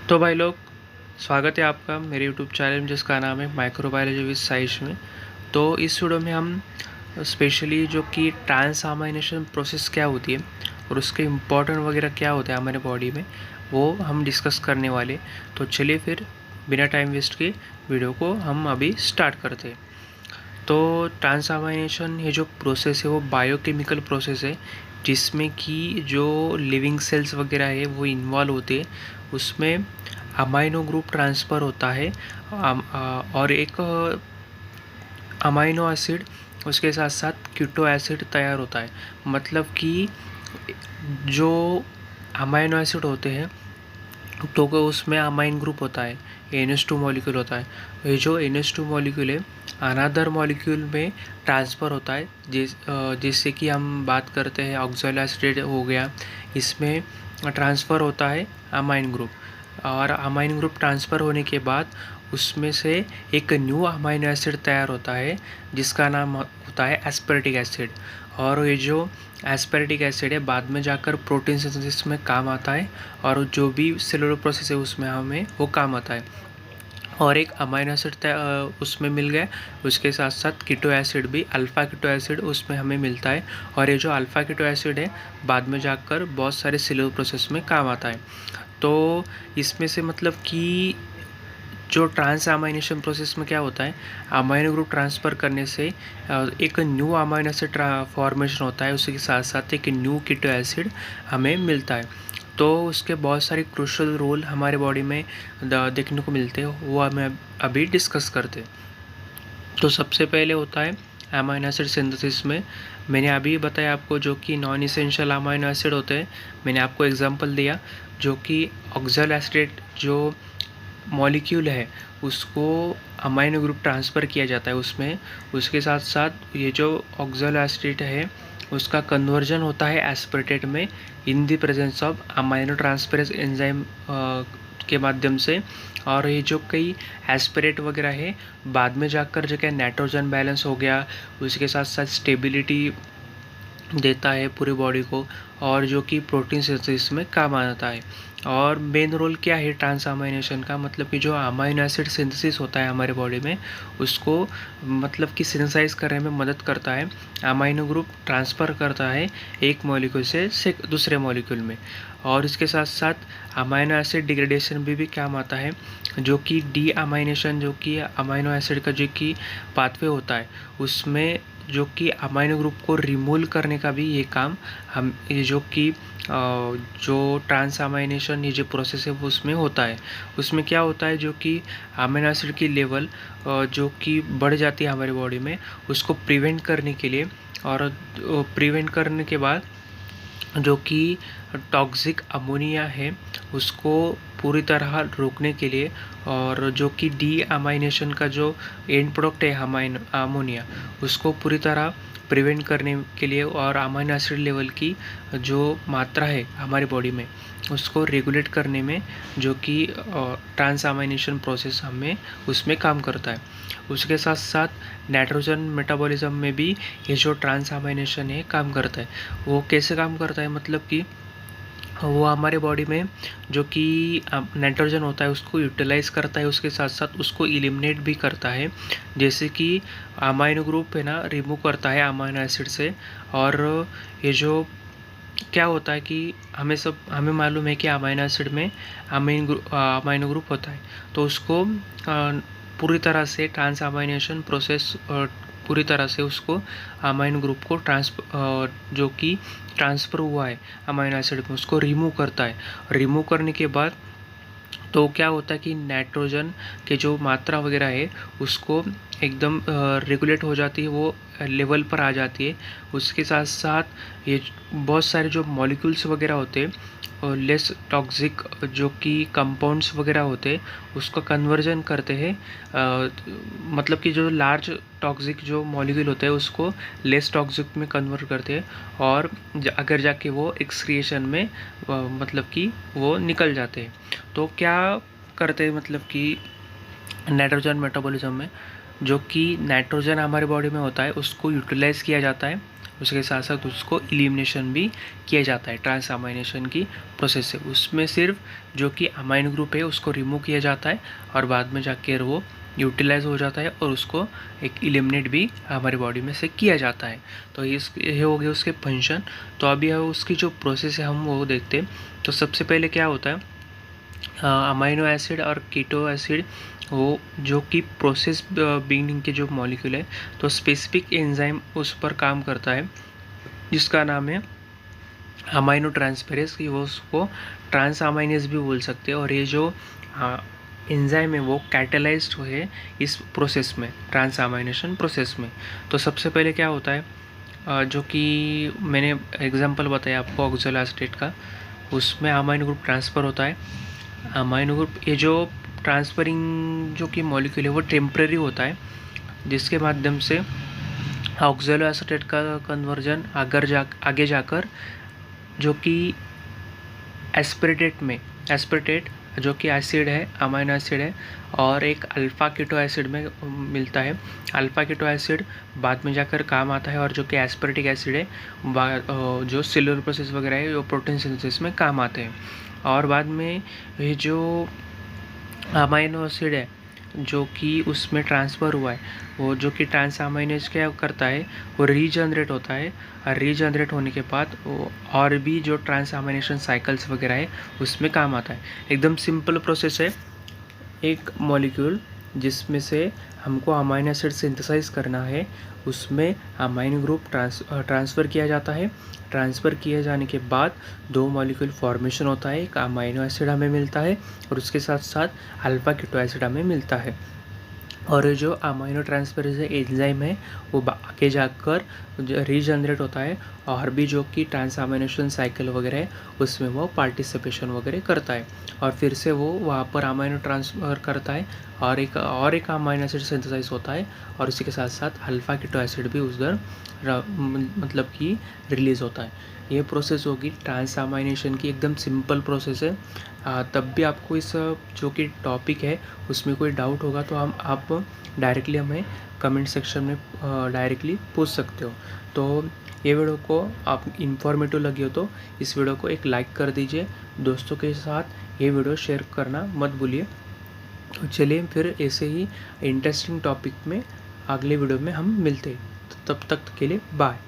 तो भाई लोग, स्वागत है आपका मेरे यूट्यूब चैनल में जिसका नाम है माइक्रोबायोलॉजी विद साइश में। तो इस वीडियो में हम स्पेशली जो कि ट्रांसअमाइनेशन प्रोसेस क्या होती है और उसके इम्पोर्टेंट वगैरह क्या होता है हमारे बॉडी में, वो हम डिस्कस करने वाले। तो चलिए फिर बिना टाइम वेस्ट के वीडियो को हम अभी स्टार्ट करते हैं। तो ट्रांसअमाइनेशन ये जो प्रोसेस है वो बायोकेमिकल प्रोसेस है, जिसमें कि जो लिविंग सेल्स वगैरह है वो इन्वॉल्व होते हैं। उसमें अमाइनो ग्रुप ट्रांसफ़र होता है और एक अमाइनो एसिड उसके साथ साथ कीटो एसिड तैयार होता है। मतलब कि जो अमाइनो एसिड होते हैं तो उसमें अमाइन ग्रुप होता है, NH2 मॉलिक्यूल होता है। ये जो NH2 मॉलिक्यूल है अनदर मॉलिक्यूल में ट्रांसफ़र होता है, जिससे कि हम बात करते हैं ऑक्सैलो एसिड हो गया, इसमें ट्रांसफ़र होता है अमाइन ग्रुप। और अमाइन ग्रुप ट्रांसफ़र होने के बाद उसमें से एक न्यू अमाइनो एसिड तैयार होता है जिसका नाम होता है एस्पेरेटिक एसिड। और ये जो एस्पेरेटिक एसिड है बाद में जाकर प्रोटीन सिंथेसिस में काम आता है, और जो भी सेलुलर प्रोसेस है उसमें हमें वो काम आता है। और एक अमाइनो एसिड उसमें मिल गया, उसके साथ साथ कीटो एसिड भी, अल्फ़ा कीटो एसिड उसमें हमें मिलता है। और ये जो अल्फ़ा कीटो एसिड है बाद में जाकर बहुत सारे सेलुलर प्रोसेस में काम आता है। तो इसमें से मतलब कि जो ट्रांसअमाइनेशन प्रोसेस में क्या होता है, अमाइनो ग्रुप ट्रांसफ़र करने से एक न्यू अमाइनो एसिड फॉर्मेशन होता है, उसी के साथ साथ एक न्यू कीटो एसिड हमें मिलता है। तो उसके बहुत सारे क्रूशियल रोल हमारे बॉडी में देखने को मिलते हैं, वो हमें अभी डिस्कस करते हैं। तो सबसे पहले होता है अमाइनो एसिड सिंथेसिस में। मैंने अभी बताया आपको जो कि नॉन इसेंशियल अमाइनो एसिड होते हैं। मैंने आपको एग्जांपल दिया जो कि ऑक्सैलो एसिड जो मॉलिक्यूल है उसको अमाइनो ग्रुप ट्रांसफ़र किया जाता है उसमें। उसके साथ साथ ये जो ऑक्सैलो एसिड है उसका कन्वर्जन होता है एस्पेरेटेट में in the presence of amino transferase enzyme के माध्यम से। और ये जो कई एस्पिरेट वगैरह है बाद में जाकर जो क्या नाइट्रोजन बैलेंस हो गया, उसके साथ साथ स्टेबिलिटी देता है पूरी बॉडी को, और जो कि प्रोटीन सिंथेसिस में काम आता है। और मेन रोल क्या है ट्रांसअमाइनेशन का, मतलब कि जो अमाइनो एसिड सिंथेसिस होता है हमारे बॉडी में उसको मतलब कि सिंथेसाइज करने में मदद करता है। अमाइनो ग्रुप ट्रांसफ़र करता है एक मॉलिक्यूल से दूसरे मॉलिक्यूल में। और इसके साथ साथ अमाइनो एसिड डिग्रेडेशन भी काम आता है, जो कि डी अमाइनेशन जो कि अमाइनो एसिड का जो कि पाथवे होता है उसमें जो कि अमाइनो ग्रुप को रिमूव करने का भी ये काम हम ये जो कि जो ट्रांसअमाइनेशन ये जो प्रोसेस है वो उसमें होता है। उसमें क्या होता है जो कि अमीनो एसिड की लेवल जो कि बढ़ जाती है हमारी बॉडी में, उसको प्रिवेंट करने के लिए, और प्रिवेंट करने के बाद जो कि टॉक्सिक अमोनिया है उसको पूरी तरह रोकने के लिए, और जो कि डी अमाइनेशन का जो एंड प्रोडक्ट है अमोनिया उसको पूरी तरह प्रिवेंट करने के लिए, और अमाइनो एसिड लेवल की जो मात्रा है हमारी बॉडी में उसको रेगुलेट करने में जो कि ट्रांसअमाइनेशन प्रोसेस हमें उसमें काम करता है। उसके साथ साथ नाइट्रोजन मेटाबॉलिज्म में भी ये जो ट्रांसअमाइनेशन है काम करता है। वो कैसे काम करता है, मतलब कि वो हमारे बॉडी में जो कि नाइट्रोजन होता है उसको यूटिलाइज़ करता है, उसके साथ साथ उसको एलिमिनेट भी करता है। जैसे कि अमाइनो ग्रुप है ना रिमूव करता है अमाइनो एसिड से। और ये जो क्या होता है कि हमें मालूम है कि अमाइनो एसिड में अमाइनो ग्रुप होता है, तो उसको पूरी तरह से ट्रांसअमाइनेशन प्रोसेस पूरी तरह से उसको अमाइनो ग्रुप को जो कि ट्रांसफ़र हुआ है अमाइनो एसिड में उसको रिमूव करता है। रिमूव करने के बाद तो क्या होता है कि नाइट्रोजन के जो मात्रा वगैरह है उसको एकदम रेगुलेट हो जाती है, वो लेवल पर आ जाती है। उसके साथ साथ ये बहुत सारे जो मॉलिक्यूल्स वगैरह होते हैं और लेस टॉक्सिक जो कि कंपाउंड्स वगैरह होते हैं उसका कन्वर्जन करते हैं। मतलब कि जो लार्ज टॉक्सिक जो मॉलिक्यूल होते हैं उसको लेस टॉक्सिक में कन्वर्ट करते हैं, और अगर जाके वो एक्सक्रिएशन में मतलब कि वो निकल जाते हैं। तो क्या करते हैं, मतलब कि नाइट्रोजन मेटाबॉलिज्म में जो कि नाइट्रोजन हमारे बॉडी में होता है उसको यूटिलाइज़ किया जाता है, उसके साथ साथ उसको एलिमिनेशन भी किया जाता है ट्रांसअमाइनेशन की प्रोसेस से। उसमें सिर्फ जो कि अमाइन ग्रुप है उसको रिमूव किया जाता है और बाद में जाकर वो यूटिलाइज हो जाता है और उसको एक एलिमिनेट भी हमारी बॉडी में से किया जाता है। तो ये हो गए उसके फंक्शन। तो अभी उसकी जो प्रोसेस है हम वो देखते हैं। तो सबसे पहले क्या होता है, अमाइनो एसिड और कीटो एसिड वो जो कि प्रोसेस बिगिनिंग के जो मॉलिक्यूल है, तो स्पेसिफिक एंजाइम उस पर काम करता है जिसका नाम है अमाइनो ट्रांसफेरेज, कि वो उसको ट्रांस अमाइनेज भी बोल सकते हैं। और ये जो एंजाइम है वो कैटेलाइज्ड है इस प्रोसेस में, ट्रांस अमाइनेशन प्रोसेस में। तो सबसे पहले क्या होता है, जो कि मैंने एग्जांपल बताया आपको ऑक्सैलो एसिटेट का, उसमें अमाइनो ग्रुप ट्रांसफ़र होता है। अमाइनो ग्रुप ये जो ट्रांसफरिंग जो कि मॉलिक्यूल है वो टेम्परेरी होता है, जिसके माध्यम से ऑक्सैलो एसिटेट का कन्वर्जन आगे जाकर जो कि एस्पेरेटेट जो कि एसिड है, अमाइनो एसिड है, और एक अल्फ़ा कीटो एसिड में मिलता है। अल्फ़ा कीटो एसिड बाद में जाकर काम आता है और जो कि एस्पेरेटिक एसिड है जो सेलुलर प्रोसेस वगैरह है वो प्रोटीन सिंथेसिस में काम आते हैं। और बाद में ये जो अमाइनो एसिड है जो कि उसमें ट्रांसफ़र हुआ है, वो जो कि ट्रांस अमाइनेज क्या करता है, वो रीजनरेट होता है। और रीजनरेट होने के बाद वो और भी जो ट्रांस अमाइनेशन साइकिल्स वगैरह है उसमें काम आता है। एकदम सिंपल प्रोसेस है। एक मॉलिक्यूल जिसमें से हमको अमाइनो एसिड सिंथेसाइज करना है, उसमें अमाइनो ग्रुप ट्रांसफ़र किया जाता है। ट्रांसफ़र किए जाने के बाद दो मॉलिक्यूल फॉर्मेशन होता है, एक अमाइनो एसिड हमें मिलता है और उसके साथ साथ अल्फ़ा कीटो एसिड हमें मिलता है। और जो अमाइनो ट्रांसफरेज एंजाइम है वो आगे जाकर रीजनरेट होता है और भी जो कि ट्रांसअमाइनेशन साइकिल वगैरह है उसमें वो पार्टिसिपेशन वगैरह करता है और फिर से वो वहाँ पर अमाइनो ट्रांसफ़र करता है और एक अमाइनो एसिड सिंथेसाइज होता है और उसी के साथ साथ अल्फ़ा कीटो एसिड भी उधर मतलब कि रिलीज़ होता है। ये प्रोसेस होगी ट्रांसअमाइनेशन की, एकदम सिंपल प्रोसेस है। तब भी आपको इस जो कि टॉपिक है उसमें कोई डाउट होगा तो आप डायरेक्टली हमें कमेंट सेक्शन में डायरेक्टली पूछ सकते हो। तो ये वीडियो को आप इन्फॉर्मेटिव लगी हो तो इस वीडियो को एक लाइक कर दीजिए, दोस्तों के साथ ये वीडियो शेयर करना मत भूलिए। तो चलिए फिर ऐसे ही इंटरेस्टिंग टॉपिक में अगले वीडियो में हम मिलते हैं। तो तब तक के लिए बाय।